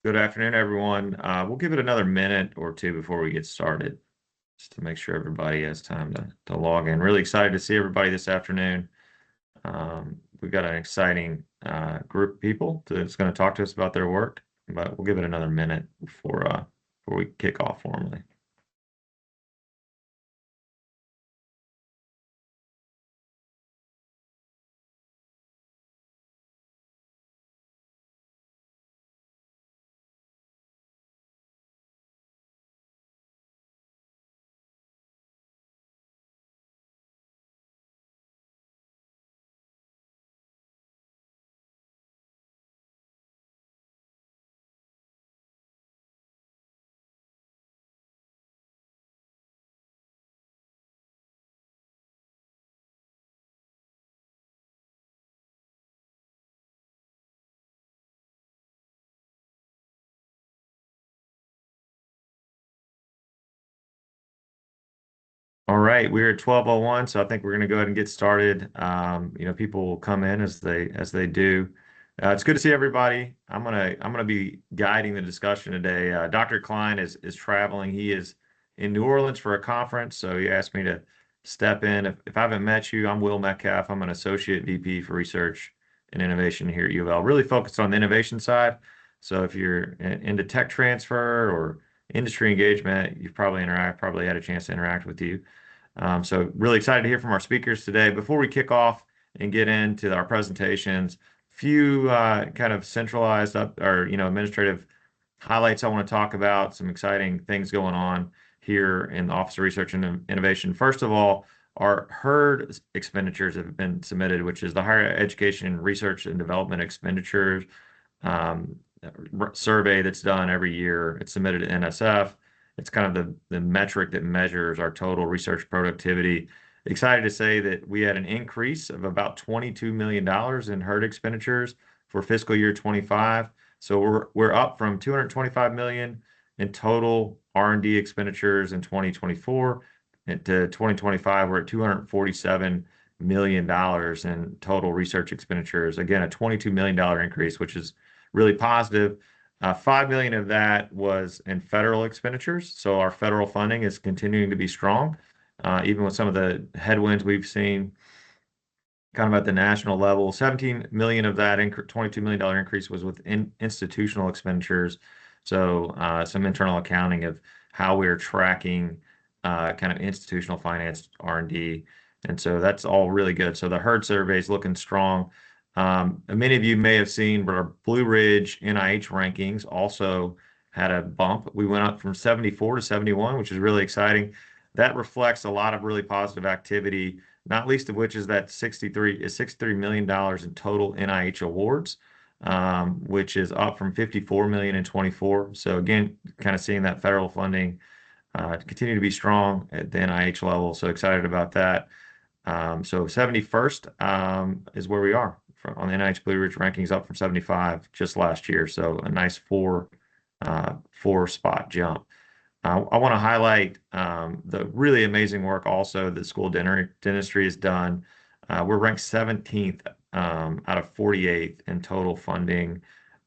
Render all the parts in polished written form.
Good afternoon, everyone. We'll give it another minute or two before we get started, just to make sure everybody has time to log in. Really excited to see everybody this afternoon. We've got an exciting group of people that's going to talk to us about their work, but we'll give it another minute before we kick off formally. All right, we're at 12:01, so I think we're going to go ahead and get started. People will come in as they do. It's good to see everybody. I'm gonna be guiding the discussion today. Dr. Klein is traveling. He is in New Orleans for a conference, so he asked me to step in. If I haven't met you, I'm Will Metcalf. I'm an associate VP for research and innovation here at UofL. Really focused on the innovation side. So if you're into tech transfer or industry engagement, you've probably had a chance to interact with you. So really excited to hear from our speakers today. Before we kick off and get into our presentations, few kind of centralized up or administrative highlights I want to talk about. Some exciting things going on here in the Office of Research and Innovation. First of all, our HERD expenditures have been submitted, which is the Higher Education Research and Development Expenditures um, survey that's done every year. It's submitted to NSF. It's kind of the metric that measures our total research productivity. Excited to say that we had an increase of about $22 million in HERD expenditures for fiscal year 25. So we're up from 225 million in total R&D expenditures in 2024 and to 2025 we're at 247 million dollars in total research expenditures. Again, a $22 million increase, which is really positive. 5 million of that was in federal expenditures. So our federal funding is continuing to be strong, even with some of the headwinds we've seen kind of at the national level. 17 million of that $22 million increase was within institutional expenditures. So some internal accounting of how we're tracking kind of institutional finance R&D. And so that's all really good. So the HERD survey is looking strong. Many of you may have seen, but our Blue Ridge NIH rankings also had a bump. We went up from 74 to 71, which is really exciting. That reflects a lot of really positive activity, not least of which is that $63 million in total NIH awards, which is up from 54 million in 24. So again, kind of seeing that federal funding continue to be strong at the NIH level. So excited about that. So 71st is where we are on the NIH Blue Ridge rankings, up from 75 just last year. So a nice four spot jump. I want to highlight the really amazing work also that school dentistry has done. We're ranked 17th out of 48 in total funding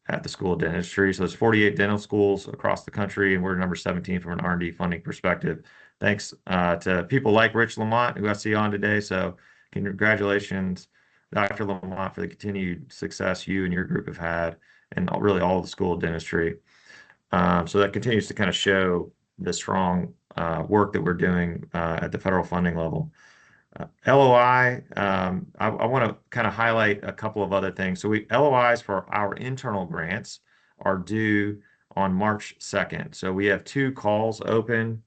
at the School of Dentistry. So there's 48 dental schools across the country, and we're number 17 from an R&D funding perspective. Thanks to people like Rich Lamont, who I see on today. So congratulations, Dr. Lamont, for the continued success you and your group have had, and really all of the School of Dentistry. So that continues to kind of show the strong work that we're doing at the federal funding level. LOI, I want to kind of highlight a couple of other things. So LOIs for our internal grants are due on March 2nd. So we have two calls open.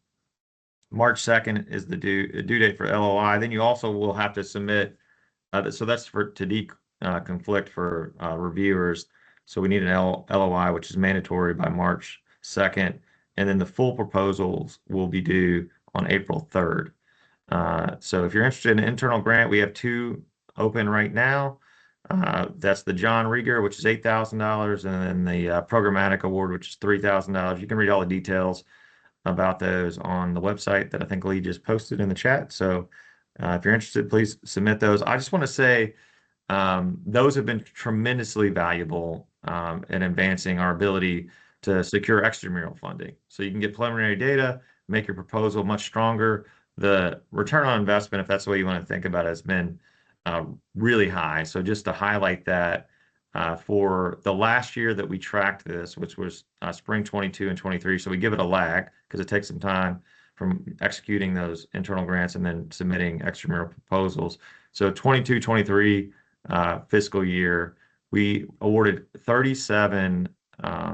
March 2nd is the due date for LOI. Then you also will have to submit. So that's for to conflict for reviewers. So we need an LOI, which is mandatory by March 2nd. And then the full proposals will be due on April 3rd. So if you're interested in an internal grant, we have two open right now. That's the John Rieger, which is $8,000, and then the Programmatic Award, which is $3,000. You can read all the details about those on the website that I think Lee just posted in the chat. So if you're interested, please submit those. I just want to say those have been tremendously valuable in advancing our ability to secure extramural funding. So you can get preliminary data, make your proposal much stronger. The return on investment, if that's the way you want to think about it, has been really high. So just to highlight that, for the last year that we tracked this, which was spring 22 and 23, so we give it a lag because it takes some time from executing those internal grants and then submitting extramural proposals. So 22, 23 fiscal year, we awarded 37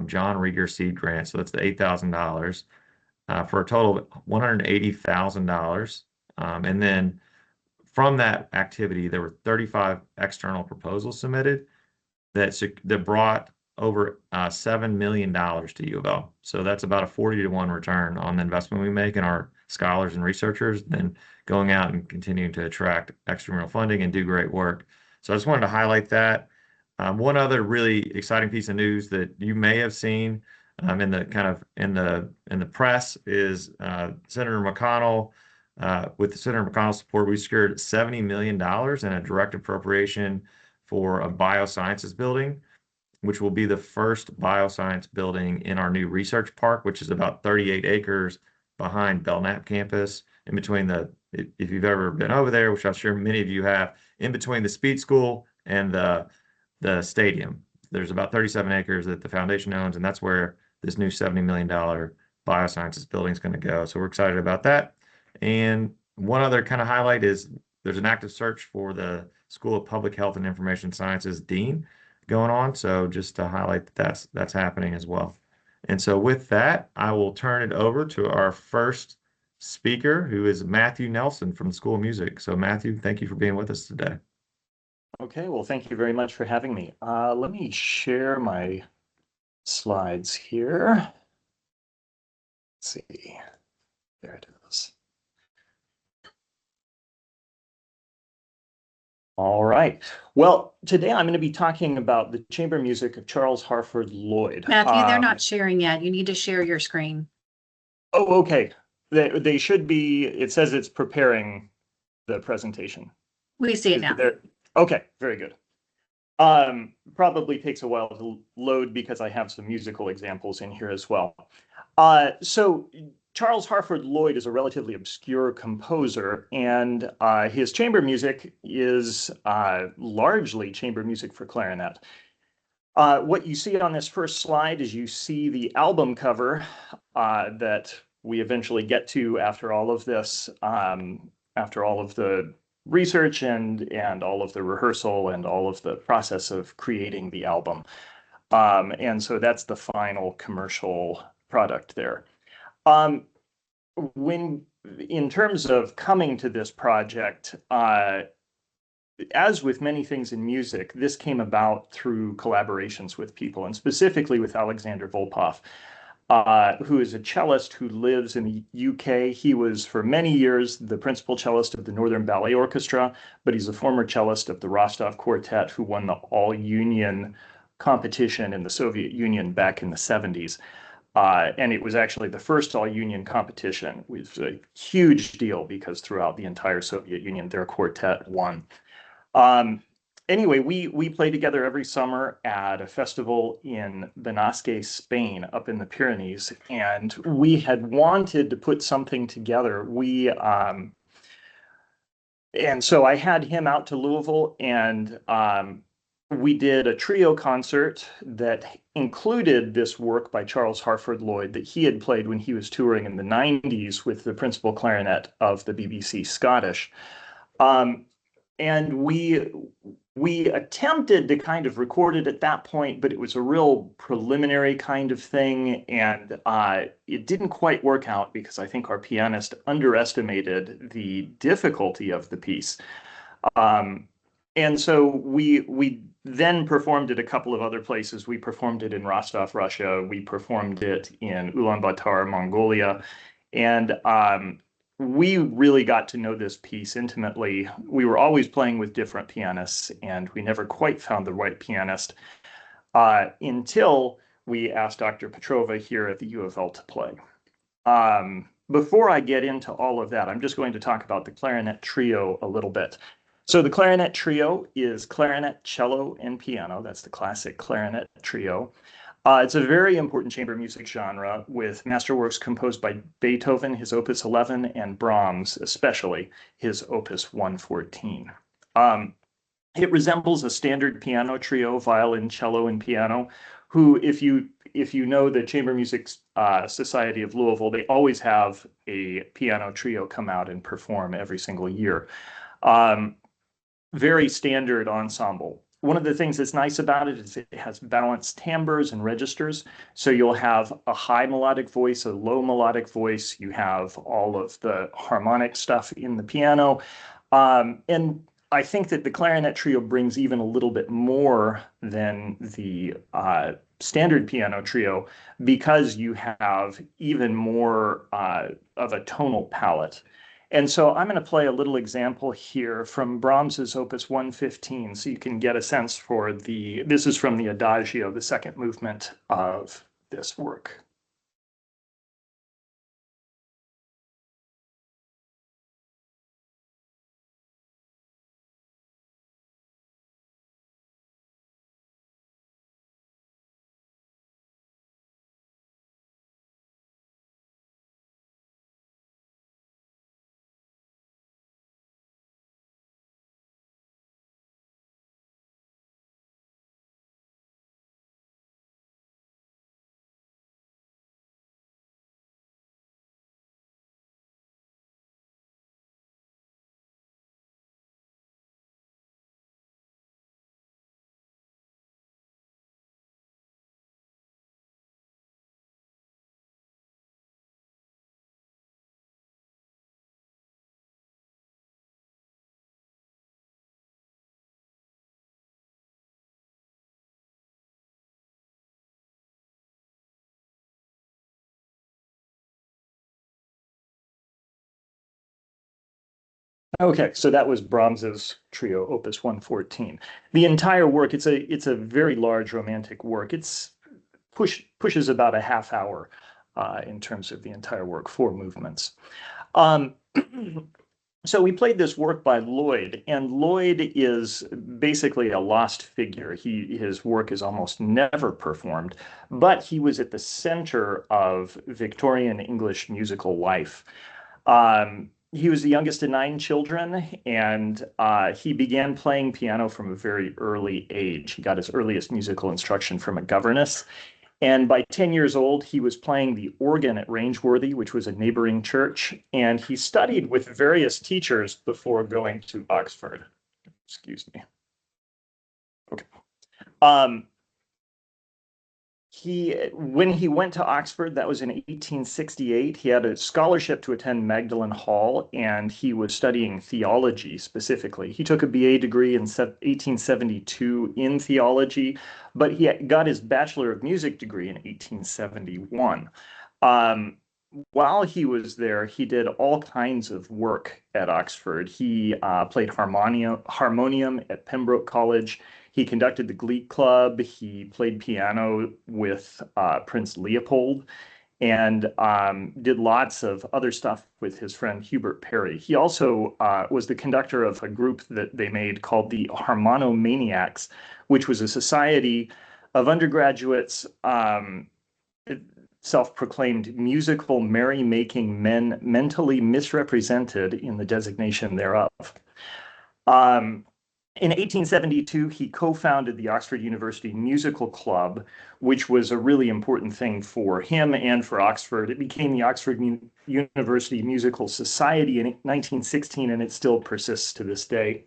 John Rieger seed grants. So that's the $8,000 for a total of $180,000. And then from that activity, there were 35 external proposals submitted that brought over $7 million to U of L. So that's about a 40-to-1 return on the investment we make in our scholars and researchers, then going out and continuing to attract extramural funding and do great work. So I just wanted to highlight that. One other really exciting piece of news that you may have seen in the press is Senator McConnell. With Senator McConnell's support, we secured $70 million in a direct appropriation for a biosciences building, which will be the first bioscience building in our new research park, which is about 38 acres behind Belknap campus, in between if you've ever been over there, which I'm sure many of you have, in between the Speed School and the stadium. There's about 37 acres that the foundation owns, and that's where this new $70 million biosciences building is going to go. So we're excited about that. And one other kind of highlight is there's an active search for the School of Public Health and Information Sciences dean going on. So just to highlight that that's happening as well. And so with that, I will turn it over to our first speaker, who is Matthew Nelson from the School of Music. So Matthew, thank you for being with us today. Okay, well, thank you very much for having me. Let me share my slides here. Let's see. There it is. All right. Well, today I'm going to be talking about the chamber music of Charles Harford Lloyd. Matthew, they're not sharing yet. You need to share your screen. Oh, okay. They should be. It says it's preparing the presentation. We see it now. Okay, very good. Probably takes a while to load because I have some musical examples in here as well. So Charles Harford Lloyd is a relatively obscure composer, and his chamber music is largely chamber music for clarinet. What you see on this first slide is you see the album cover that we eventually get to after all of this, after all of the research and all of the rehearsal and all of the process of creating the album. And so that's the final commercial product there. In terms of coming to this project, as with many things in music, this came about through collaborations with people, and specifically with Alexander Volpoff, who is a cellist who lives in the UK. He was for many years the principal cellist of the Northern Ballet Orchestra, but he's a former cellist of the Rostov Quartet, who won the all-union competition in the Soviet Union back in the 70s. And it was actually the first all-union competition. It was a huge deal because throughout the entire Soviet Union, their quartet won. Anyway, we play together every summer at a festival in Benasque, Spain, up in the Pyrenees, and we had wanted to put something together. And so I had him out to Louisville, and we did a trio concert that included this work by Charles Harford Lloyd that he had played when he was touring in the 90s with the principal clarinet of the BBC Scottish. And we attempted to kind of record it at that point, but it was a real preliminary kind of thing, and it didn't quite work out because I think our pianist underestimated the difficulty of the piece. And so we then performed it a couple of other places. We performed it in Rostov, Russia. We performed it in Ulaanbaatar, Mongolia. And we really got to know this piece intimately. We were always playing with different pianists, and we never quite found the right pianist until we asked Dr. Petrova here at the UofL to play. Before I get into all of that, I'm just going to talk about the clarinet trio a little bit. So the clarinet trio is clarinet, cello, and piano. That's the classic clarinet trio. It's a very important chamber music genre with masterworks composed by Beethoven, his Opus 11, and Brahms, especially his Opus 114. Um, it resembles a standard piano trio, violin, cello, and piano, who, if you know the Chamber Music Society of Louisville, they always have a piano trio come out and perform every single year. Um, Very standard ensemble. One of the things that's nice about it is it has balanced timbres and registers. So you'll have a high melodic voice, a low melodic voice. You have all of the harmonic stuff in the piano. And I think that the clarinet trio brings even a little bit more than the standard piano trio because you have even more of a tonal palette. And so I'm going to play a little example here from Brahms's Opus 115, so you can get a sense for this is from the Adagio, the second movement of this work. Okay, so that was Brahms's trio, Opus 114. The entire work, it's a very large romantic work. It's pushes about a half hour in terms of the entire work, four movements. Um, so we played this work by Lloyd, and Lloyd is basically a lost figure. His work is almost never performed, but he was at the center of Victorian English musical life. He was the youngest of nine children, and he began playing piano from a very early age. He got his earliest musical instruction from a governess. And by 10 years old, he was playing the organ at Rangeworthy, which was a neighboring church. And he studied with various teachers before going to Oxford. Excuse me. Okay. Um, when he went to Oxford, that was in 1868, he had a scholarship to attend Magdalen Hall, and he was studying theology specifically. He took a BA degree in 1872 in theology, but he got his Bachelor of Music degree in 1871. Um, while he was there, he did all kinds of work at Oxford. He played harmonium at Pembroke College. He conducted the Glee Club. He played piano with Prince Leopold and did lots of other stuff with his friend Hubert Parry. He also was the conductor of a group that they made called the Harmonomaniacs, which was a society of undergraduates, self-proclaimed musical merry-making men mentally misrepresented in the designation thereof. Um, in 1872, he co-founded the Oxford University Musical Club, which was a really important thing for him and for Oxford. It became the Oxford University Musical Society in 1916, and it still persists to this day.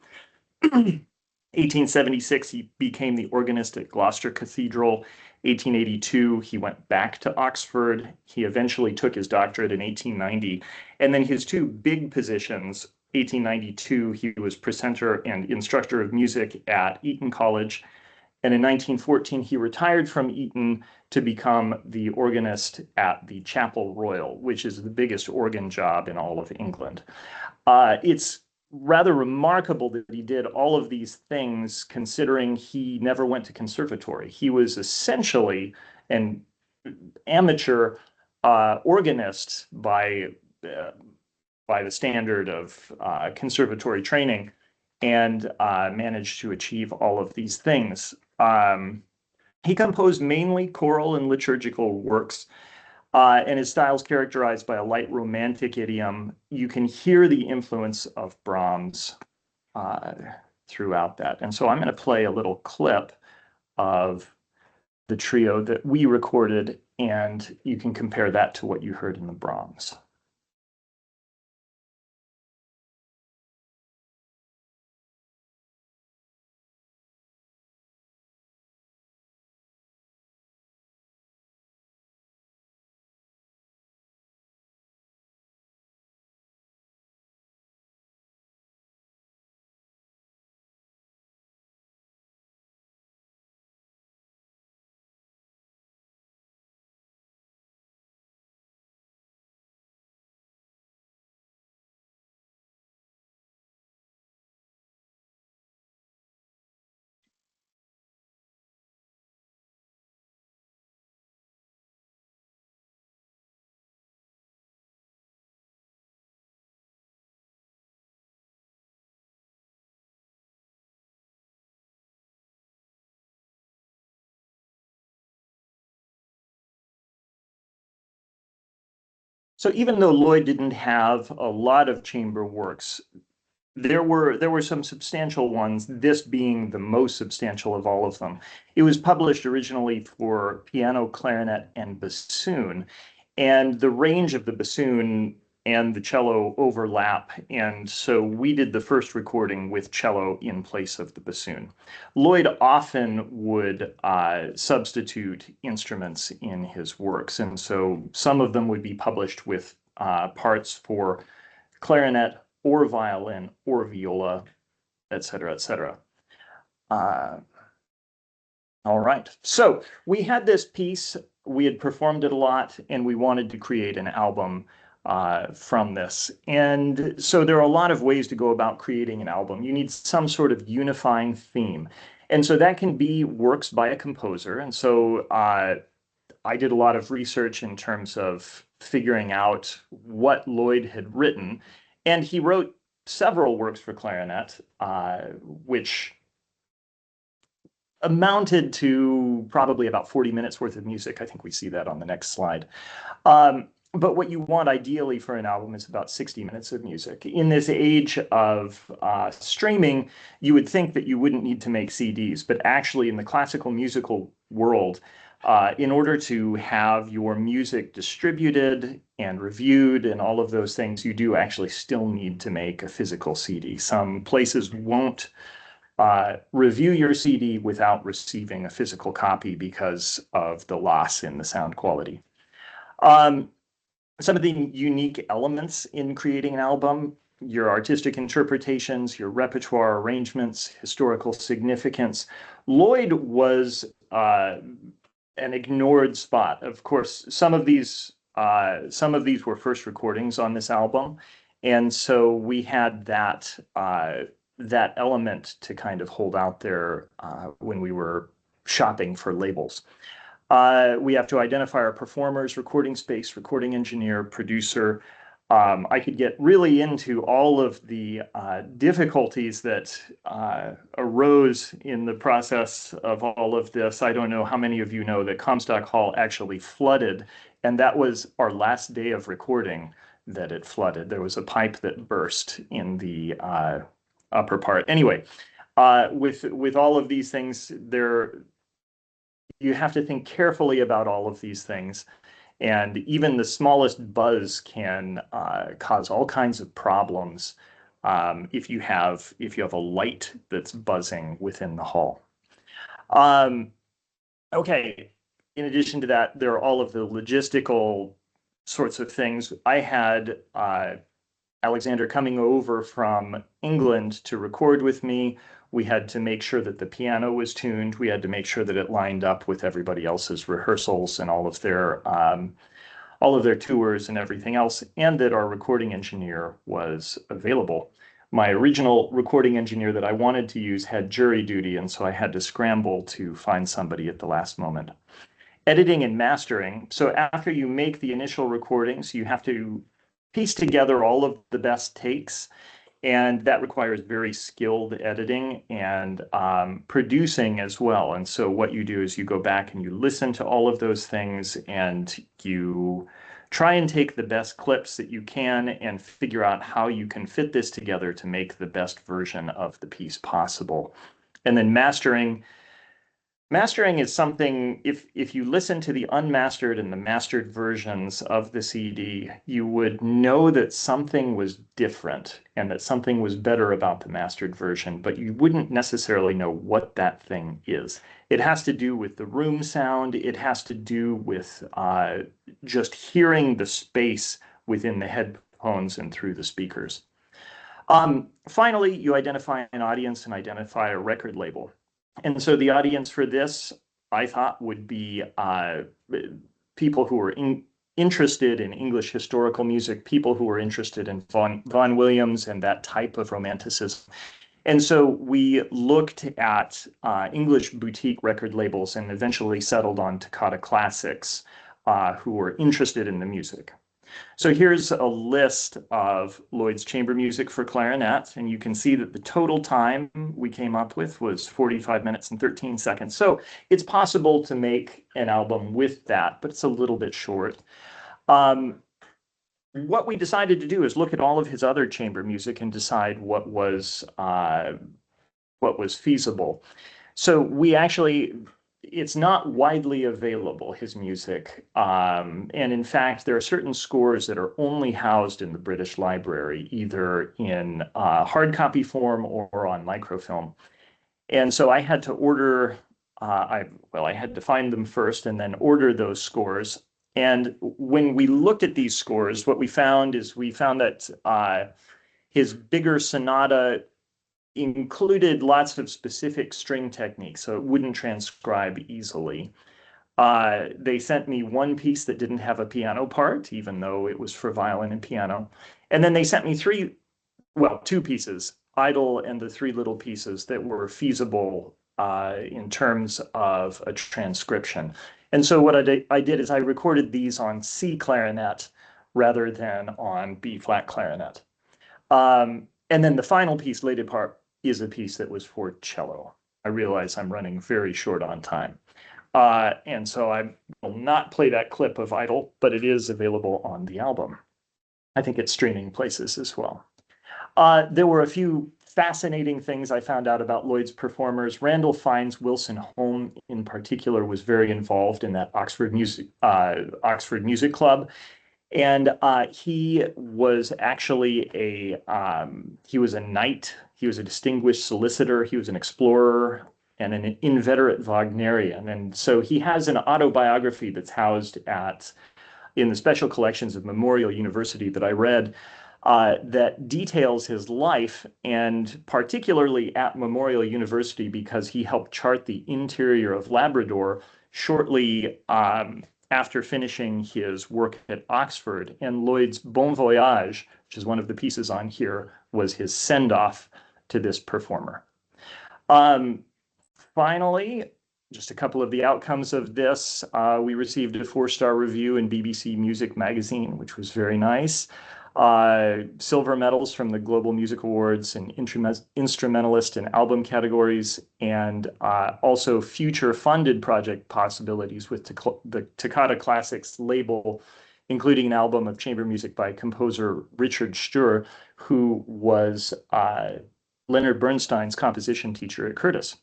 1876, he became the organist at Gloucester Cathedral. 1882, he went back to Oxford. He eventually took his doctorate in 1890. And then his two big positions, 1892, he was precentor and instructor of music at Eton College. And in 1914, he retired from Eton to become the organist at the Chapel Royal, which is the biggest organ job in all of England. It's rather remarkable that he did all of these things considering he never went to conservatory. He was essentially an amateur organist by the standard of conservatory training and managed to achieve all of these things. He composed mainly choral and liturgical works, and his style is characterized by a light romantic idiom. You can hear the influence of Brahms uh, throughout that. And so I'm going to play a little clip of the trio that we recorded, and you can compare that to what you heard in the Brahms. So even though Lloyd didn't have a lot of chamber works, there were some substantial ones, this being the most substantial of all of them. It was published originally for piano, clarinet, and bassoon, and the range of the bassoon and the cello overlap, and so we did the first recording with cello in place of the bassoon. Lloyd often would substitute instruments in his works, and so some of them would be published with parts for clarinet or violin or viola, et cetera, et cetera. All right. So we had this piece, we had performed it a lot, and we wanted to create an album from this. And so there are a lot of ways to go about creating an album. You need some sort of unifying theme. And so that can be works by a composer. And so I did a lot of research in terms of figuring out what Lloyd had written. And he wrote several works for clarinet, which amounted to probably about 40 minutes worth of music. I think we see that on the next slide. But what you want ideally for an album is about 60 minutes of music. In this age of streaming, you would think that you wouldn't need to make CDs, but actually in the classical musical world, in order to have your music distributed and reviewed and all of those things, you do actually still need to make a physical CD. Some places won't review your CD without receiving a physical copy because of the loss in the sound quality. Some of the unique elements in creating an album, your artistic interpretations, your repertoire arrangements, historical significance. Lloyd was an ignored spot. Of course, some of these were first recordings on this album, and so we had that that element to kind of hold out there when we were shopping for labels. We have to identify our performers, recording space, recording engineer, producer. I could get really into all of the difficulties that arose in the process of all of this. I don't know how many of you know that Comstock Hall actually flooded, and that was our last day of recording that it flooded. There was a pipe that burst in the upper part. Anyway, with all of these things, you have to think carefully about all of these things. And even the smallest buzz can cause all kinds of problems if you have a light that's buzzing within the hall. Okay, in addition to that, there are all of the logistical sorts of things. I had Alexander coming over from England to record with me. We had to make sure that the piano was tuned. We had to make sure that it lined up with everybody else's rehearsals and all of their tours and everything else, and that our recording engineer was available. My original recording engineer that I wanted to use had jury duty, and so I had to scramble to find somebody at the last moment. Editing and mastering. So after you make the initial recordings, you have to piece together all of the best takes And that requires very skilled editing and producing as well. And so what you do is you go back and you listen to all of those things and you try and take the best clips that you can and figure out how you can fit this together to make the best version of the piece possible. And then mastering is something, if you listen to the unmastered and the mastered versions of the CD, you would know that something was different and that something was better about the mastered version, but you wouldn't necessarily know what that thing is. It has to do with the room sound. It has to do with just hearing the space within the headphones and through the speakers. Finally, you identify an audience and identify a record label. And so the audience for this, I thought, would be people who were interested in English historical music, people who were interested in Vaughan Williams and that type of romanticism. And so we looked at English boutique record labels and eventually settled on Toccata Classics, who were interested in the music. So here's a list of Lloyd's chamber music for clarinet, and you can see that the total time we came up with was 45 minutes and 13 seconds. So it's possible to make an album with that, but it's a little bit short. What we decided to do is look at all of his other chamber music and decide what was feasible. So we actually, it's not widely available, his music. And in fact, there are certain scores that are only housed in the British Library, either in hard copy form or on microfilm. And so I had to order, I had to find them first and then order those scores. And when we looked at these scores, what we found that his bigger sonata included lots of specific string techniques, so it wouldn't transcribe easily. They sent me one piece that didn't have a piano part, even though it was for violin and piano. And then they sent me two pieces, Idle and the three little pieces that were feasible in terms of a transcription. And so what I did is I recorded these on C clarinet rather than on B flat clarinet. And then the final piece, Lady Part, is a piece that was for cello. I realize I'm running very short on time. And so I will not play that clip of Idle, but it is available on the album. I think it's streaming places as well. There were a few fascinating things I found out about Lloyd's performers. Randall Fiennes Wilson Home, in particular, was very involved in that Oxford Music Club. And he was actually he was a knight. He was a distinguished solicitor. He was an explorer and an inveterate Wagnerian. And so he has an autobiography that's housed in the special collections of Memorial University that I read that details his life, and particularly at Memorial University because he helped chart the interior of Labrador shortly after finishing his work at Oxford. And Lloyd's Bon Voyage, which is one of the pieces on here, was his send-off to this performer. Finally, just a couple of the outcomes of this. We received a 4-star review in BBC Music Magazine, which was very nice. Silver medals from the Global Music Awards in instrumentalist and album categories, and also future funded project possibilities with the Toccata Classics label, including an album of chamber music by composer Richard Sture, who was Leonard Bernstein's composition teacher at Curtis.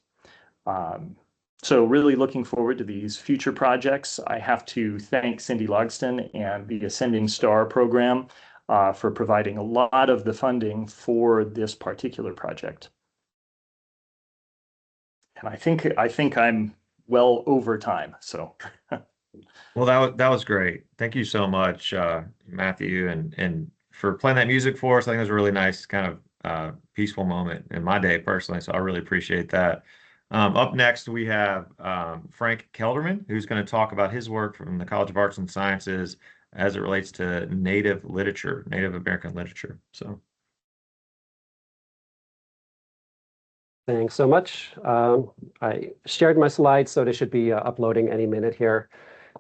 So really looking forward to these future projects. I have to thank Cindy Logston and the Ascending Star program for providing a lot of the funding for this particular project. And I think I'm well over time. So Well, that was great. Thank you so much, Matthew, and for playing that music for us. I think it was a really nice kind of peaceful moment in my day personally. So I really appreciate that. Up next, we have Frank Kelderman, who's going to talk about his work from the College of Arts and Sciences as it relates to Native literature, Native American literature. So, thanks so much. I shared my slides, so they should be uploading any minute here.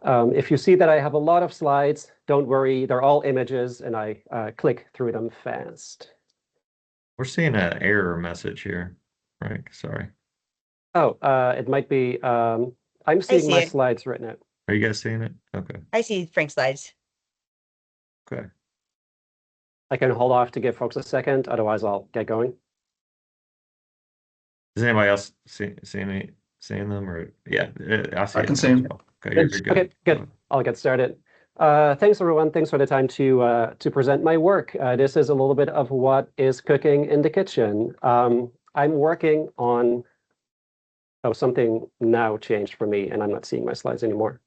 If you see that I have a lot of slides, don't worry, they're all images, and I click through them fast. We're seeing an error message here. Right. Sorry. Oh, it might be, I'm I seeing see my it. slides right now. Are you guys seeing it? Okay. I see Frank's slides. Okay. I can hold off to give folks a second, otherwise I'll get going. Does anybody else seeing them or yeah, I see I it can now see as them. well. Okay, you're good. Okay, good. I'll get started. Thanks everyone. Thanks for the time to present my work. This is a little bit of what is cooking in the kitchen. I'm working on, oh, something now changed for me and I'm not seeing my slides anymore.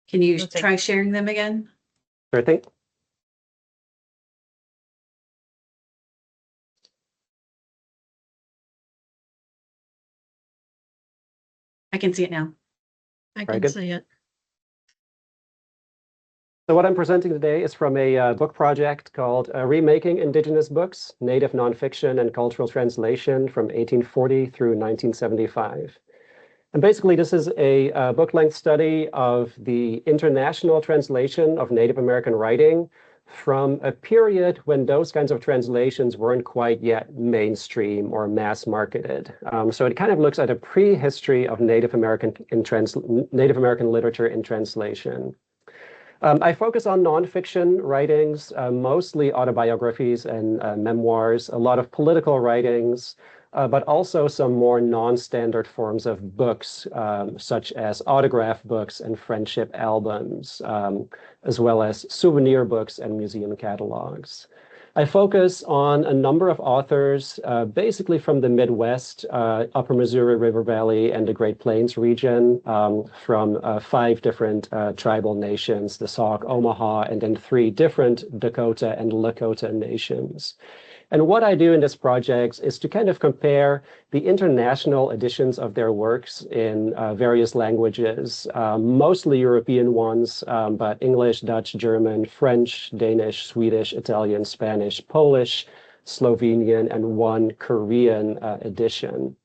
Can you Looks like- try sharing them again? Sure thing. I can see it now. I Very can good. see it. So what I'm presenting today is from a book project called Remaking Indigenous Books, Native Nonfiction and Cultural Translation from 1840 through 1975. And basically, this is a book-length study of the international translation of Native American writing from a period when those kinds of translations weren't quite yet mainstream or mass marketed. So it kind of looks at a prehistory of Native American literature in translation. I focus on nonfiction writings, mostly autobiographies and memoirs, a lot of political writings, but also some more non-standard forms of books, such as autograph books and friendship albums, as well as souvenir books and museum catalogs. I focus on a number of authors, basically from the Midwest, Upper Missouri River Valley, and the Great Plains region, from 5 different tribal nations, the Sauk, Omaha, and then 3 different Dakota and Lakota nations. And what I do in this project is to kind of compare the international editions of their works in various languages, mostly European ones, but English, Dutch, German, French, Danish, Swedish, Italian, Spanish, Polish, Slovenian, and 1 Korean edition.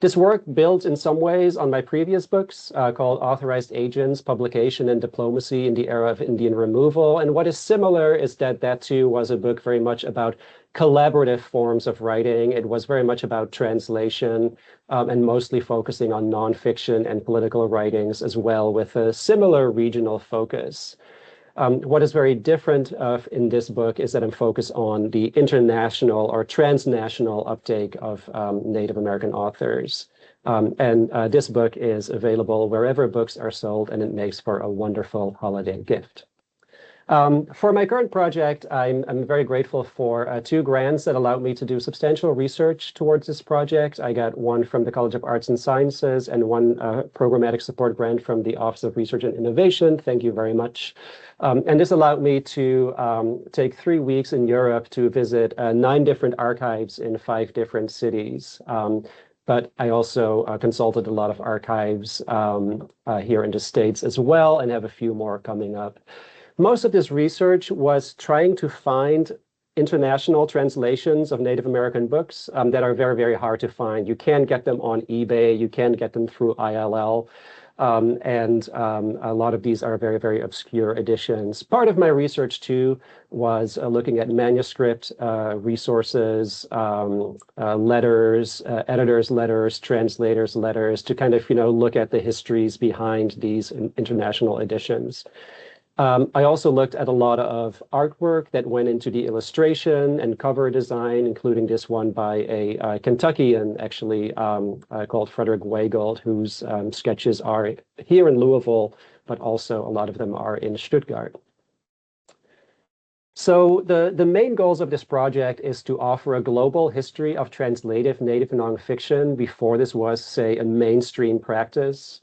This work builds in some ways on my previous books called Authorized Agents, Publication and Diplomacy in the Era of Indian Removal. And what is similar is that that too was a book very much about collaborative forms of writing. It was very much about translation and mostly focusing on nonfiction and political writings as well, with a similar regional focus. What is very different in this book is that I'm focused on the international or transnational uptake of Native American authors. This book is available wherever books are sold, and it makes for a wonderful holiday gift. For my current project, I'm very grateful for 2 grants that allowed me to do substantial research towards this project. I got one from the College of Arts and Sciences and 1 programmatic support grant from the Office of Research and Innovation. Thank you very much. And this allowed me to take 3 weeks in Europe to visit 9 different archives in 5 different cities. But I also consulted a lot of archives here in the States as well, and have a few more coming up. Most of this research was trying to find international translations of Native American books that are very, very hard to find. You can't get them on eBay. You can't get them through ILL. A lot of these are very, very obscure editions. Part of my research, too, was looking at manuscript resources, letters, editors' letters, translators' letters, to kind of, look at the histories behind these international editions. I also looked at a lot of artwork that went into the illustration and cover design, including this one by a Kentuckian, actually, called Frederick Weigold, whose sketches are here in Louisville, but also a lot of them are in Stuttgart. So the main goals of this project is to offer a global history of translative Native nonfiction before this was, say, a mainstream practice.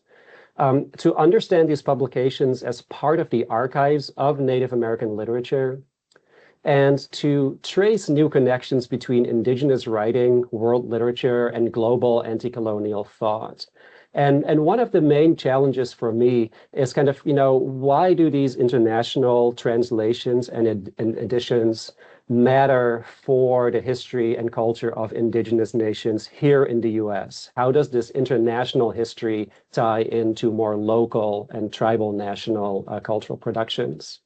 To understand these publications as part of the archives of Native American literature, and to trace new connections between indigenous writing, world literature, and global anti-colonial thought. And one of the main challenges for me is kind of, why do these international translations and editions matter for the history and culture of indigenous nations here in the US? How does this international history tie into more local and tribal national cultural productions?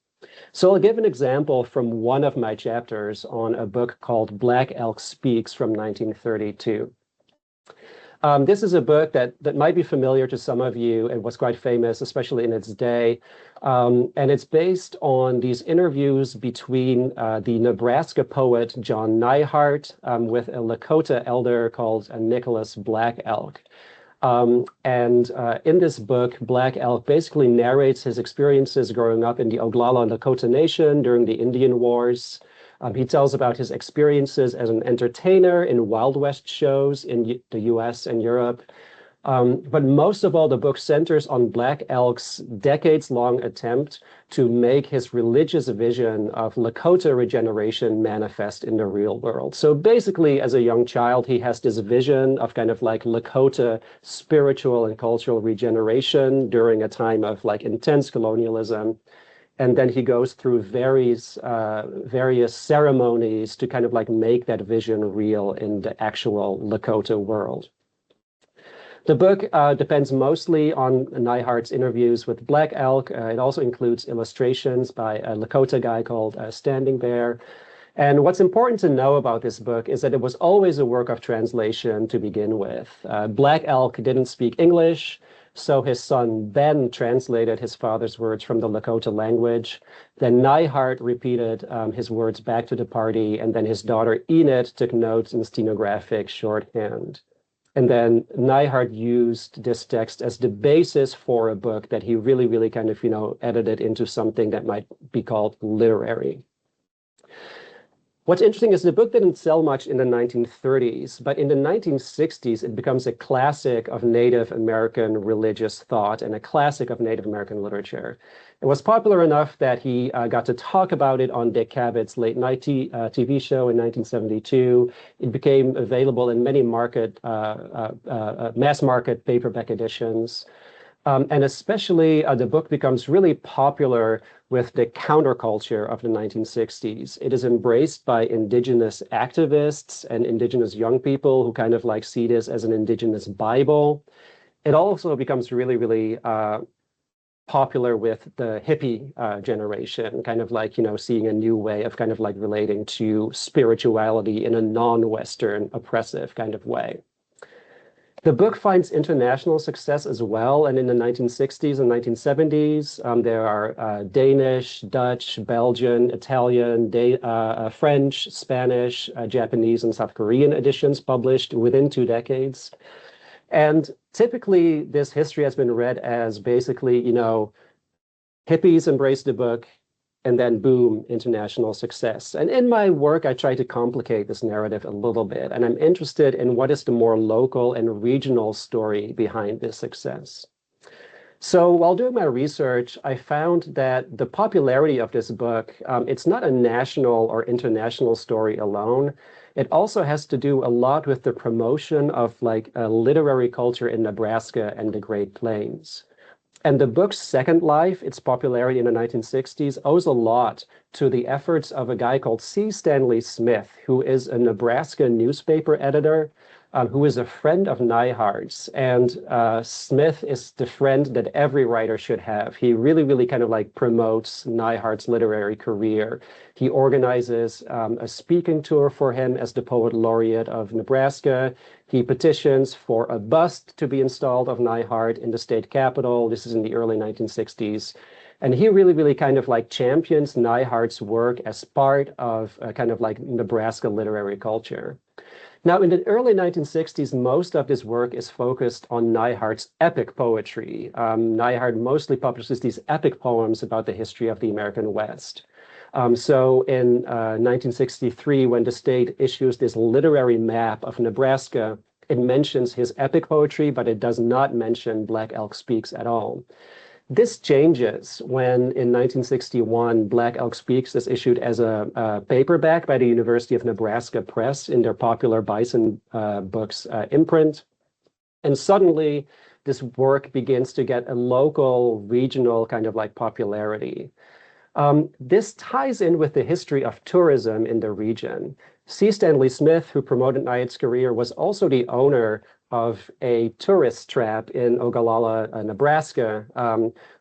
So I'll give an example from one of my chapters on a book called Black Elk Speaks from 1932. This is a book that might be familiar to some of you and was quite famous, especially in its day. And it's based on these interviews between the Nebraska poet John Neihardt with a Lakota elder called Nicholas Black Elk. In this book, Black Elk basically narrates his experiences growing up in the Oglala Lakota Nation during the Indian Wars. He tells about his experiences as an entertainer in Wild West shows in the US and Europe. But most of all, the book centers on Black Elk's decades-long attempt to make his religious vision of Lakota regeneration manifest in the real world. So basically, as a young child, he has this vision of kind of like Lakota spiritual and cultural regeneration during a time of like intense colonialism. And then he goes through various ceremonies to kind of like make that vision real in the actual Lakota world. The book depends mostly on Neihardt's interviews with Black Elk. It also includes illustrations by a Lakota guy called Standing Bear. And what's important to know about this book is that it was always a work of translation to begin with. Black Elk didn't speak English, so his son Ben translated his father's words from the Lakota language. Then Neihardt repeated his words back to the party, and then his daughter Enid took notes in stenographic shorthand. And then Neihardt used this text as the basis for a book that he really, really kind of, edited into something that might be called literary. What's interesting is the book didn't sell much in the 1930s, but in the 1960s, it becomes a classic of Native American religious thought and a classic of Native American literature. It was popular enough that he got to talk about it on Dick Cabot's late night TV show in 1972. It became available in many mass market paperback editions. And especially the book becomes really popular with the counterculture of the 1960s. It is embraced by indigenous activists and indigenous young people who kind of like see this as an indigenous Bible. It also becomes really, really popular with the hippie generation, kind of like, seeing a new way of kind of like relating to spirituality in a non-Western oppressive kind of way. The book finds international success as well, and in the 1960s and 1970s, there are Danish, Dutch, Belgian, Italian, French, Spanish, Japanese, and South Korean editions published within 2 decades. And typically, this history has been read as basically, hippies embraced the book, and then boom, international success. And in my work, I try to complicate this narrative a little bit, and I'm interested in what is the more local and regional story behind this success. So while doing my research, I found that the popularity of this book, it's not a national or international story alone. It also has to do a lot with the promotion of like a literary culture in Nebraska and the Great Plains. And the book's second life, its popularity in the 1960s, owes a lot to the efforts of a guy called C. Stanley Smith, who is a Nebraska newspaper editor, who is a friend of Neihardt's. And Smith is the friend that every writer should have. He really, really kind of like promotes Neihardt's literary career. He organizes a speaking tour for him as the poet laureate of Nebraska. He petitions for a bust to be installed of Neihardt in the state capitol. This is in the early 1960s. And he really, really kind of like champions Neihardt's work as part of kind of like Nebraska literary culture. Now, in the early 1960s, most of this work is focused on Neihardt's epic poetry. Neihardt mostly publishes these epic poems about the history of the American West. So in 1963, when the state issues this literary map of Nebraska, it mentions his epic poetry, but it does not mention Black Elk Speaks at all. This changes when, in 1961, Black Elk Speaks is issued as a paperback by the University of Nebraska Press in their popular Bison Books imprint. And suddenly, this work begins to get a local, regional kind of like popularity. This ties in with the history of tourism in the region. C. Stanley Smith, who promoted Nyack's career, was also the owner of a tourist trap in Ogallala, Nebraska,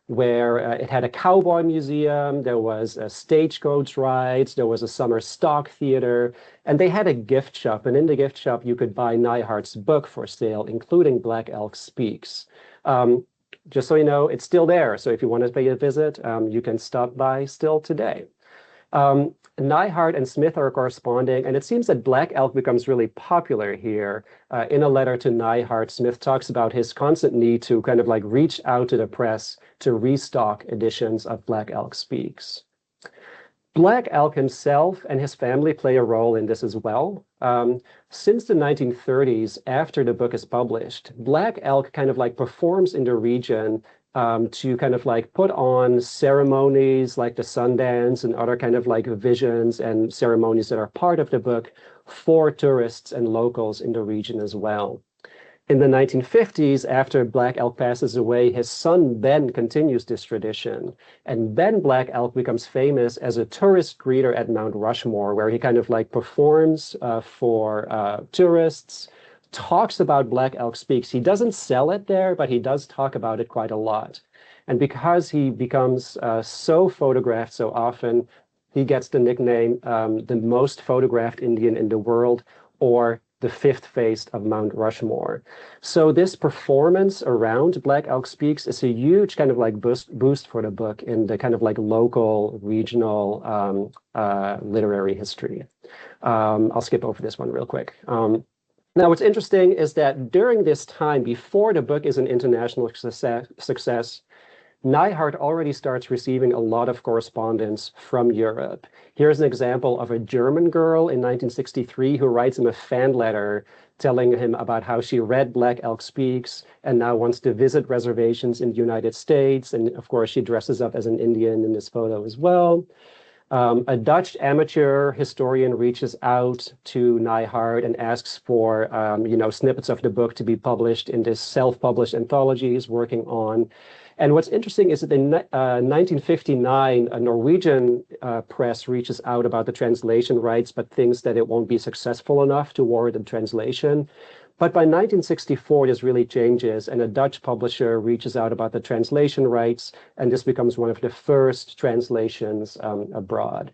where it had a cowboy museum, there was a stagecoach rides, there was a summer stock theater, and they had a gift shop. And in the gift shop, you could buy Neihart's book for sale, including Black Elk Speaks. Just so you know, it's still there. So if you want to pay a visit, you can stop by still today. Neihart and Smith are corresponding, and it seems that Black Elk becomes really popular here. In a letter to Neihart, Smith talks about his constant need to kind of like reach out to the press to restock editions of Black Elk Speaks. Black Elk himself and his family play a role in this as well. Since the 1930s, after the book is published, Black Elk kind of like performs in the region to kind of like put on ceremonies like the Sundance and other kind of like visions and ceremonies that are part of the book for tourists and locals in the region as well. In the 1950s, after Black Elk passes away, his son Ben continues this tradition. And Ben Black Elk becomes famous as a tourist greeter at Mount Rushmore, where he kind of like performs for tourists, talks about Black Elk Speaks. He doesn't sell it there, but he does talk about it quite a lot. And because he becomes so photographed so often, he gets the nickname the most photographed Indian in the world, or the fifth face of Mount Rushmore. So this performance around Black Elk Speaks is a huge kind of like boost for the book in the kind of like local, regional literary history. I'll skip over this one real quick. Now, what's interesting is that during this time, before the book is an international success, Neihart already starts receiving a lot of correspondence from Europe. Here's an example of a German girl in 1963 who writes him a fan letter telling him about how she read Black Elk Speaks and now wants to visit reservations in the United States. And of course, she dresses up as an Indian in this photo as well. A Dutch amateur historian reaches out to Neihart and asks for snippets of the book to be published in this self-published anthology he's working on. And what's interesting is that in 1959, a Norwegian press reaches out about the translation rights, but thinks that it won't be successful enough to warrant a translation. But by 1964, this really changes, and a Dutch publisher reaches out about the translation rights, and this becomes one of the first translations abroad.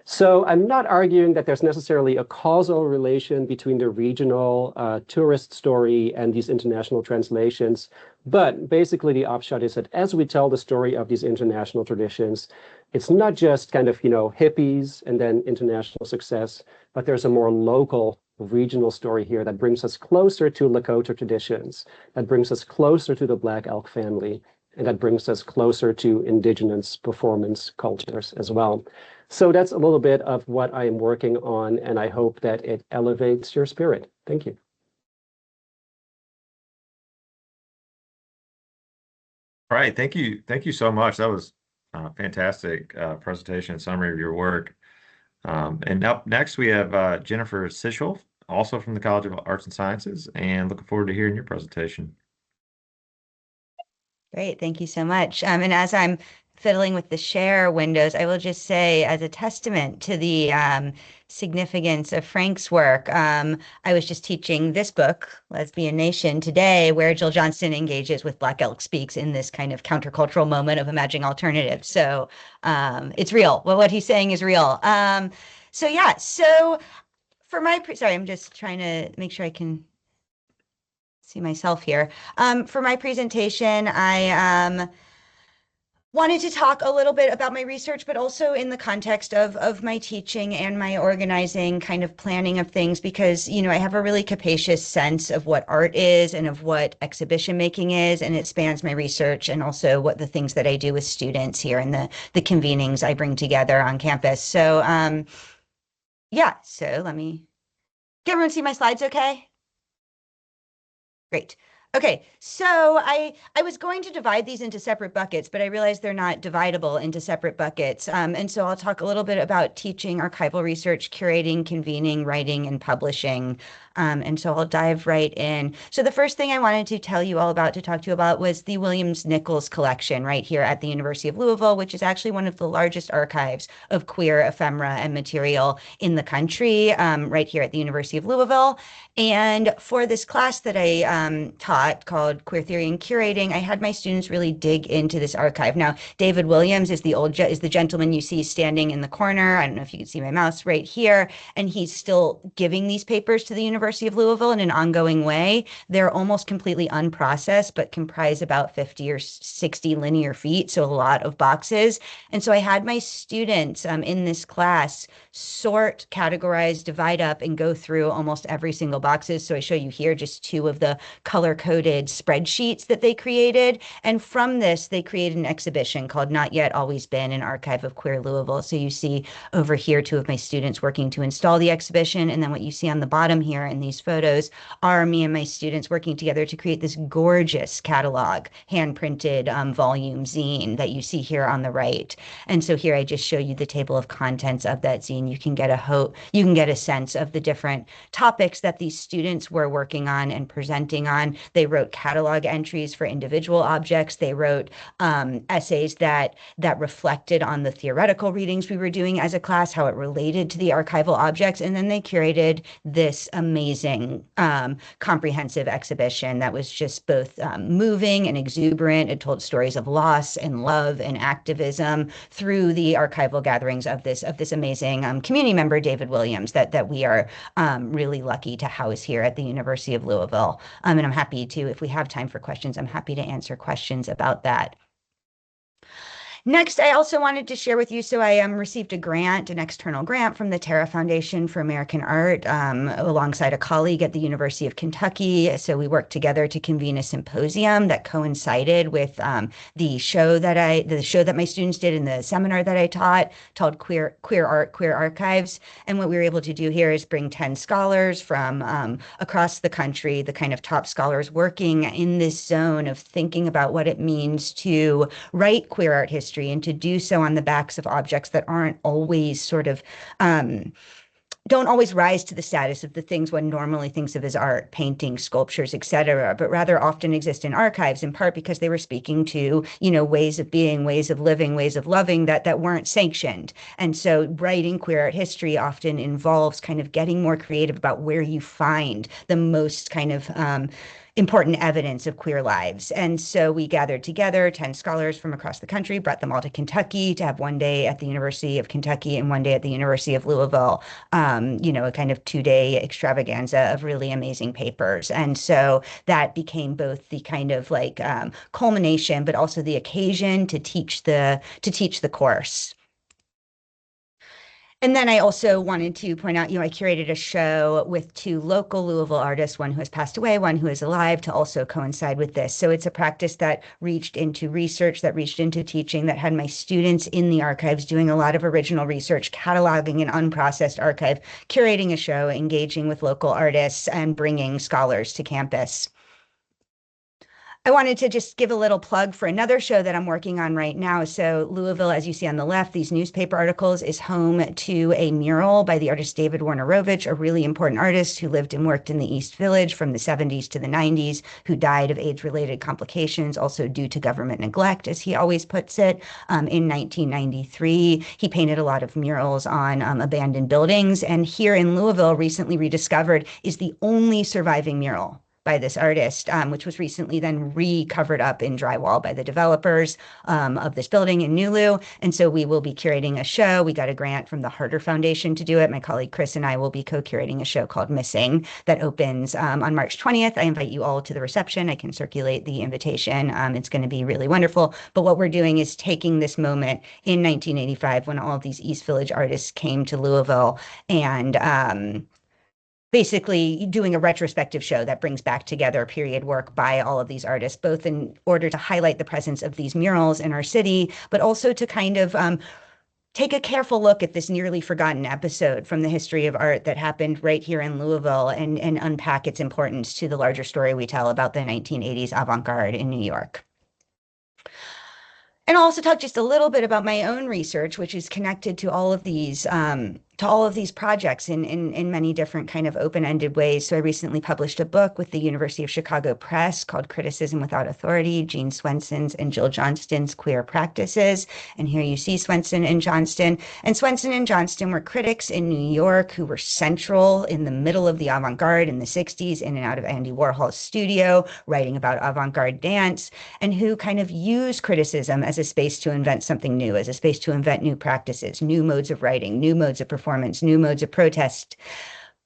So I'm not arguing that there's necessarily a causal relation between the regional tourist story and these international translations, but basically the upshot is that as we tell the story of these international traditions, it's not just kind of, hippies and then international success, but there's a more local regional story here that brings us closer to Lakota traditions, that brings us closer to the Black Elk family, and that brings us closer to indigenous performance cultures as well. So that's a little bit of what I am working on, and I hope that it elevates your spirit. Thank you. All right, thank you. Thank you so much. That was a fantastic presentation and summary of your work. And up next, we have Jennifer Sichel, also from the College of Arts and Sciences, and looking forward to hearing your presentation. Great, thank you so much. And as I'm fiddling with the share windows, I will just say, as a testament to the significance of Frank's work, I was just teaching this book, Lesbian Nation, today, where Jill Johnston engages with Black Elk Speaks in this kind of countercultural moment of imagining alternatives. So it's real. Well, what he's saying is real. So for my, sorry, I'm just trying to make sure I can see myself here. For my presentation, I wanted to talk a little bit about my research, but also in the context of my teaching and my organizing kind of planning of things, because, I have a really capacious sense of what art is and of what exhibition making is, and it spans my research and also what the things that I do with students here and the convenings I bring together on campus. So, so let me, can everyone see my slides okay? Great. Okay, so I was going to divide these into separate buckets, but I realized they're not dividable into separate buckets. And so I'll talk a little bit about teaching, archival research, curating, convening, writing, and publishing. And so I'll dive right in. So the first thing I wanted to tell you all about, to talk to you about, was the Williams-Nichols collection right here at the University of Louisville, which is actually one of the largest archives of queer ephemera and material in the country, right here at the University of Louisville. And for this class that I taught called Queer Theory and Curating, I had my students really dig into this archive. Now, David Williams is the gentleman you see standing in the corner. I don't know if you can see my mouse right here, and he's still giving these papers to the University of Louisville in an ongoing way. They're almost completely unprocessed, but comprise about 50 or 60 linear feet, so a lot of boxes. And so I had my students in this class sort, categorize, divide up, and go through almost every single boxes. So I show you here just two of the color-coded spreadsheets that they created. And from this, they created an exhibition called Not Yet Always Been, an Archive of Queer Louisville. So you see over here two of my students working to install the exhibition. And then what you see on the bottom here in these photos are me and my students working together to create this gorgeous catalog, hand-printed volume zine that you see here on the right. And so here I just show you the table of contents of that zine. You can get a sense of the different topics that these students were working on and presenting on. They wrote catalog entries for individual objects. They wrote essays that reflected on the theoretical readings we were doing as a class, how it related to the archival objects. And then they curated this amazing comprehensive exhibition that was just both moving and exuberant. It told stories of loss and love and activism through the archival gatherings of this amazing community member, David Williams, that we are really lucky to house here at the University of Louisville. And I'm happy to, if we have time for questions, I'm happy to answer questions about that. Next, I also wanted to share with you, so I received a grant, an external grant from the Terra Foundation for American Art, alongside a colleague at the University of Kentucky. So we worked together to convene a symposium that coincided with the show that my students did in the seminar that I taught, called Queer Art, Queer Archives. And what we were able to do here is bring 10 scholars from across the country, the kind of top scholars working in this zone of thinking about what it means to write queer art history, and to do so on the backs of objects that aren't always sort of don't always rise to the status of the things one normally thinks of as art, paintings, sculptures, etc., but rather often exist in archives, in part because they were speaking to, ways of being, ways of living, ways of loving that weren't sanctioned. And so writing queer art history often involves kind of getting more creative about where you find the most kind of important evidence of queer lives. And so we gathered together 10 scholars from across the country, brought them all to Kentucky to have one day at the University of Kentucky and one day at the University of Louisville, a kind of 2-day extravaganza of really amazing papers. And so that became both the kind of like culmination, but also the occasion to teach the course. And then I also wanted to point out, I curated a show with 2 local Louisville artists, one who has passed away, one who is alive, to also coincide with this. So it's a practice that reached into research, that reached into teaching, that had my students in the archives doing a lot of original research, cataloging an unprocessed archive, curating a show, engaging with local artists, and bringing scholars to campus. I wanted to just give a little plug for another show that I'm working on right now. So Louisville, as you see on the left, these newspaper articles, is home to a mural by the artist David Warnerovich, a really important artist who lived and worked in the East Village from the 70s to the 90s, who died of AIDS-related complications, also due to government neglect, as he always puts it, in 1993. He painted a lot of murals on abandoned buildings. And here in Louisville, recently rediscovered, is the only surviving mural by this artist, which was recently then recovered up in drywall by the developers of this building in Nulu. And so we will be curating a show. We got a grant from the Harder Foundation to do it. My colleague Chris and I will be co-curating a show called Missing that opens on March 20th. I invite you all to the reception. I can circulate the invitation. It's going to be really wonderful. But what we're doing is taking this moment in 1985 when all of these East Village artists came to Louisville and basically doing a retrospective show that brings back together period work by all of these artists, both in order to highlight the presence of these murals in our city, but also to kind of take a careful look at this nearly forgotten episode from the history of art that happened right here in Louisville and unpack its importance to the larger story we tell about the 1980s avant-garde in New York. And I'll also talk just a little bit about my own research, which is connected to all of these projects in many different kind of open-ended ways. So I recently published a book with the University of Chicago Press called Criticism Without Authority, Jean Swenson's and Jill Johnston's Queer Practices. And here you see Swenson and Johnston. And Swenson and Johnston were critics in New York who were central in the middle of the avant-garde in the 60s, in and out of Andy Warhol's studio, writing about avant-garde dance, and who kind of use criticism as a space to invent something new, as a space to invent new practices, new modes of writing, new modes of performance, new modes of protest.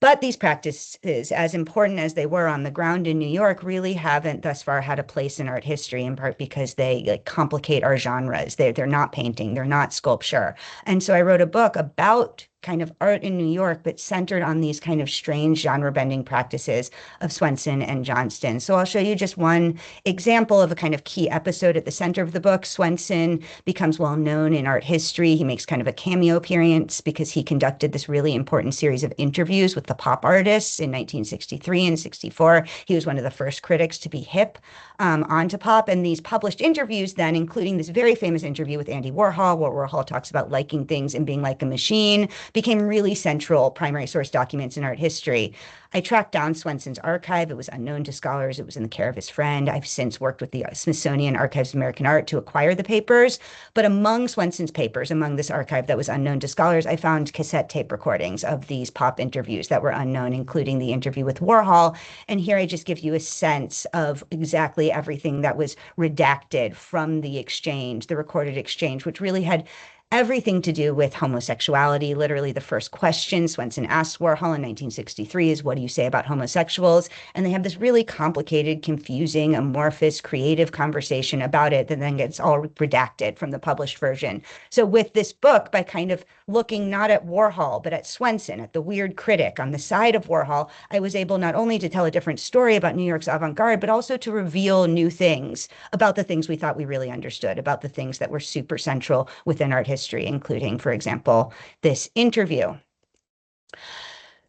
But these practices, as important as they were on the ground in New York, really haven't thus far had a place in art history, in part because they complicate our genres. They're not painting, they're not sculpture. And so I wrote a book about kind of art in New York, but centered on these kind of strange genre-bending practices of Swenson and Johnston. So I'll show you just one example of a kind of key episode at the center of the book. Swenson becomes well known in art history. He makes kind of a cameo appearance because he conducted this really important series of interviews with the pop artists in 1963 and 64. He was one of the first critics to be hip onto pop. And these published interviews then, including this very famous interview with Andy Warhol, where Warhol talks about liking things and being like a machine, became really central primary source documents in art history. I tracked down Swenson's archive. It was unknown to scholars. It was in the care of his friend. I've since worked with the Smithsonian Archives of American Art to acquire the papers. But among Swenson's papers, among this archive that was unknown to scholars, I found cassette tape recordings of these pop interviews that were unknown, including the interview with Warhol. And here I just give you a sense of exactly everything that was redacted from the exchange, the recorded exchange, which really had everything to do with homosexuality. Literally, the first question Swenson asks Warhol in 1963 is, "What do you say about homosexuals?" And they have this really complicated, confusing, amorphous, creative conversation about it that then gets all redacted from the published version. So with this book, by kind of looking not at Warhol, but at Swenson, at the weird critic on the side of Warhol, I was able not only to tell a different story about New York's avant-garde, but also to reveal new things about the things we thought we really understood, about the things that were super central within art history, including, for example, this interview.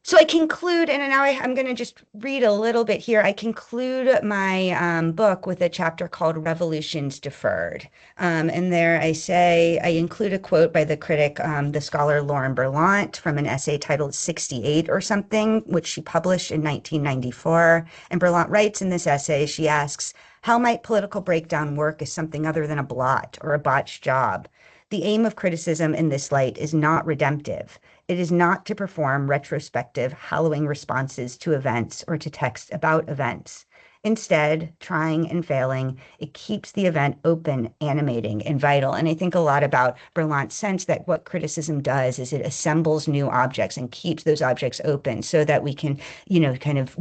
So I conclude, and now I'm going to just read a little bit here. I conclude my book with a chapter called Revolutions Deferred. And there I include a quote by the critic, the scholar Lauren Berlant, from an essay titled 68 or something, which she published in 1994. And Berlant writes in this essay, she asks, "How might political breakdown work as something other than a blot or a botched job? The aim of criticism in this light is not redemptive. It is not to perform retrospective, hallowing responses to events or to text about events. Instead, trying and failing, it keeps the event open, animating, and vital." And I think a lot about Berlant's sense that what criticism does is it assembles new objects and keeps those objects open so that we can, kind of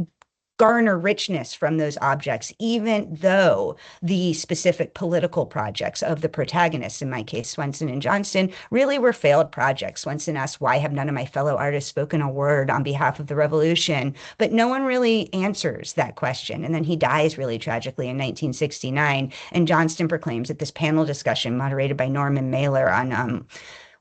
garner richness from those objects, even though the specific political projects of the protagonists, in my case, Swenson and Johnston, really were failed projects. Swenson asked, "Why have none of my fellow artists spoken a word on behalf of the revolution?" But no one really answers that question. And then he dies really tragically in 1969. And Johnston proclaims at this panel discussion moderated by Norman Mailer on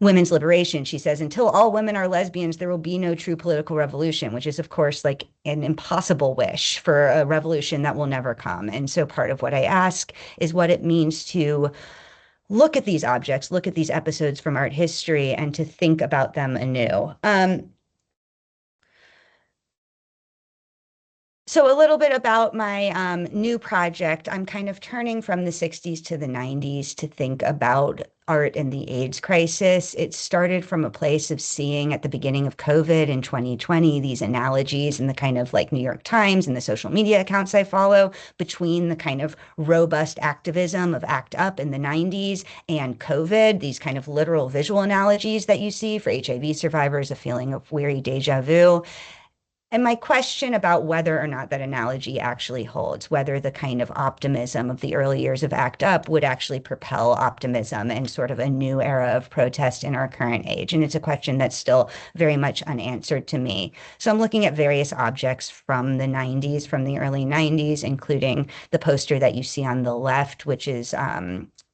women's liberation, she says, "Until all women are lesbians, there will be no true political revolution," which is, of course, like an impossible wish for a revolution that will never come. And so part of what I ask is what it means to look at these objects, look at these episodes from art history, and to think about them anew. So a little bit about my new project. I'm kind of turning from the 60s to the 90s to think about art and the AIDS crisis. It started from a place of seeing at the beginning of COVID in 2020, these analogies in the kind of like New York Times and the social media accounts I follow between the kind of robust activism of ACT UP in the 90s and COVID, these kind of literal visual analogies that you see for HIV survivors, a feeling of weary deja vu. And my question about whether or not that analogy actually holds, whether the kind of optimism of the early years of ACT UP would actually propel optimism and sort of a new era of protest in our current age. And it's a question that's still very much unanswered to me. So I'm looking at various objects from the 90s, from the early 90s, including the poster that you see on the left, which is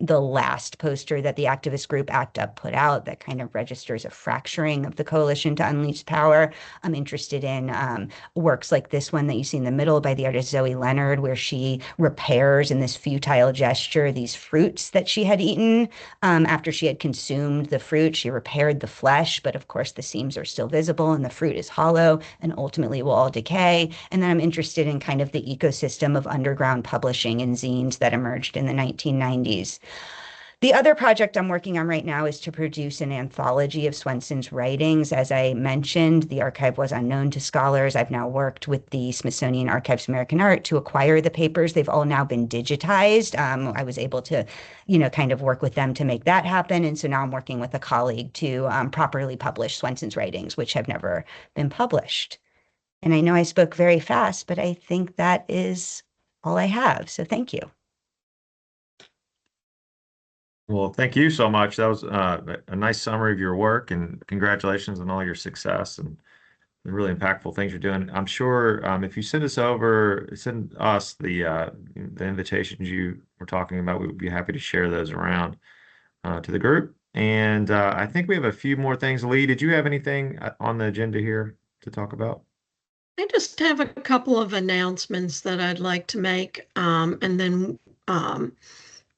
the last poster that the activist group ACT UP put out that kind of registers a fracturing of the Coalition to Unleash Power. I'm interested in works like this one that you see in the middle by the artist Zoe Leonard, where she repairs in this futile gesture these fruits that she had eaten. After she had consumed the fruit, she repaired the flesh, but of course the seams are still visible and the fruit is hollow and ultimately will all decay. And then I'm interested in kind of the ecosystem of underground publishing and zines that emerged in the 1990s. The other project I'm working on right now is to produce an anthology of Swenson's writings. As I mentioned, the archive was unknown to scholars. I've now worked with the Smithsonian Archives of American Art to acquire the papers. They've all now been digitized. I was able to, kind of work with them to make that happen. And so now I'm working with a colleague to properly publish Swenson's writings, which have never been published. And I know I spoke very fast, but I think that is all I have. So thank you. Well, thank you so much. That was a nice summary of your work, and congratulations on all your success and the really impactful things you're doing. I'm sure if you send us the invitations you were talking about, we would be happy to share those around to the group. And I think we have a few more things. Lee, did you have anything on the agenda here to talk about? I just have a couple of announcements that I'd like to make, and then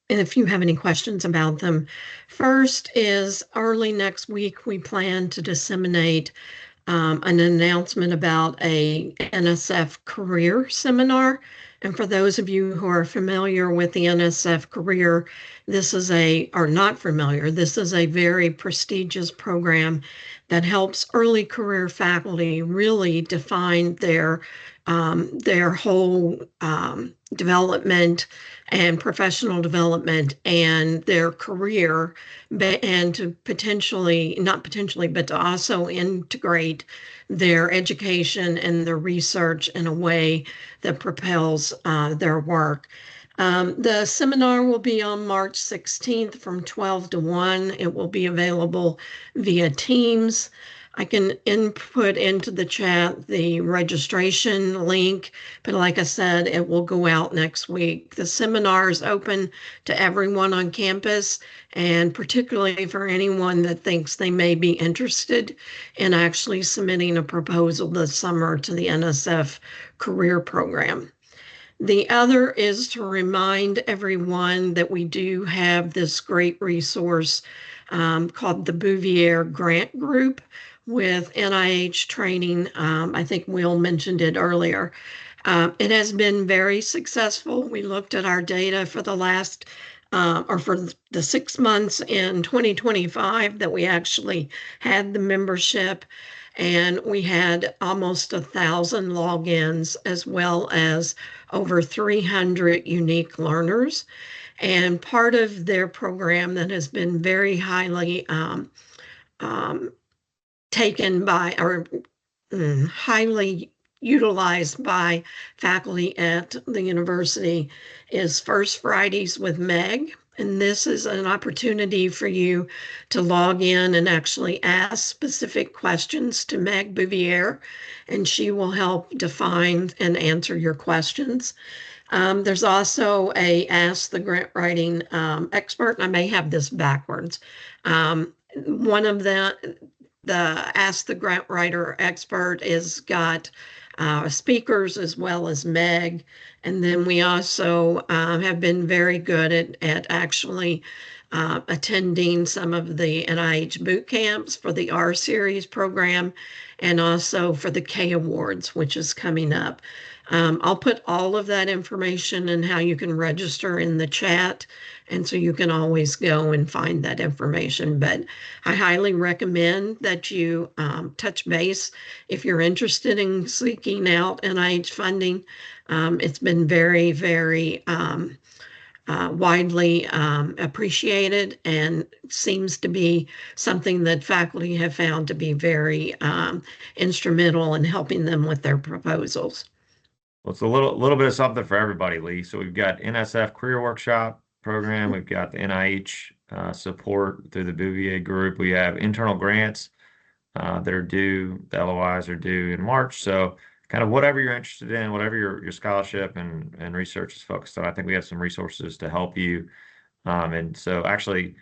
if you have any questions about them. First is early next week, we plan to disseminate an announcement about a NSF career seminar. And for those of you who are familiar with the NSF career, this is not familiar, this is a very prestigious program that helps early career faculty really define their whole development and professional development and their career, and to not potentially, but to also integrate their education and their research in a way that propels their work. The seminar will be on March 16th from 12 to 1. It will be available via Teams. I can input into the chat the registration link, but like I said, it will go out next week. The seminar is open to everyone on campus, and particularly for anyone that thinks they may be interested in actually submitting a proposal this summer to the NSF career program. The other is to remind everyone that we do have this great resource called the Bouvier Grant Group with NIH training. I think Will mentioned it earlier. It has been very successful. We looked at our data for for the 6 months in 2025 that we actually had the membership, and we had almost 1,000 logins as well as over 300 unique learners. And part of their program that has been very highly taken by or highly utilized by faculty at the university is First Fridays with Meg. And this is an opportunity for you to log in and actually ask specific questions to Meg Bouvier, and she will help define and answer your questions. There's also a Ask the Grant Writing Expert, and I may have this backwards. One of the Ask the Grant Writer Expert is got speakers as well as Meg. And then we also have been very good at actually attending some of the NIH boot camps for the R Series program and also for the K Awards, which is coming up. I'll put all of that information and how you can register in the chat. And so you can always go and find that information. But I highly recommend that you touch base if you're interested in seeking out NIH funding. It's been very, very widely appreciated and seems to be something that faculty have found to be very instrumental in helping them with their proposals. Well, it's a little bit of something for everybody, Lee. So we've got NSF Career Workshop program. We've got the NIH support through the Bouvier Group. We have internal grants that are due. The LOIs are due in March. So kind of whatever you're interested in, whatever your scholarship and research is focused on, I think we have some resources to help you And so actually,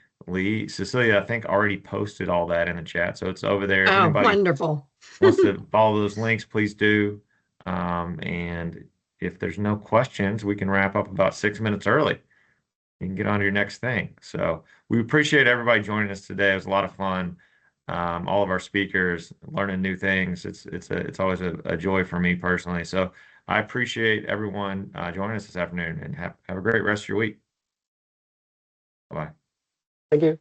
Cecilia, I think already posted all that in the chat. So it's over there. If Oh, anybody wonderful. wants to follow those links, please do. And if there's no questions, we can wrap up about 6 minutes early. You can get on to your next thing. So we appreciate everybody joining us today. It was a lot of fun. All of our speakers learning new things. It's always a joy for me personally. So I appreciate everyone joining us this afternoon, and have a great rest of your week. Bye bye. Thank you.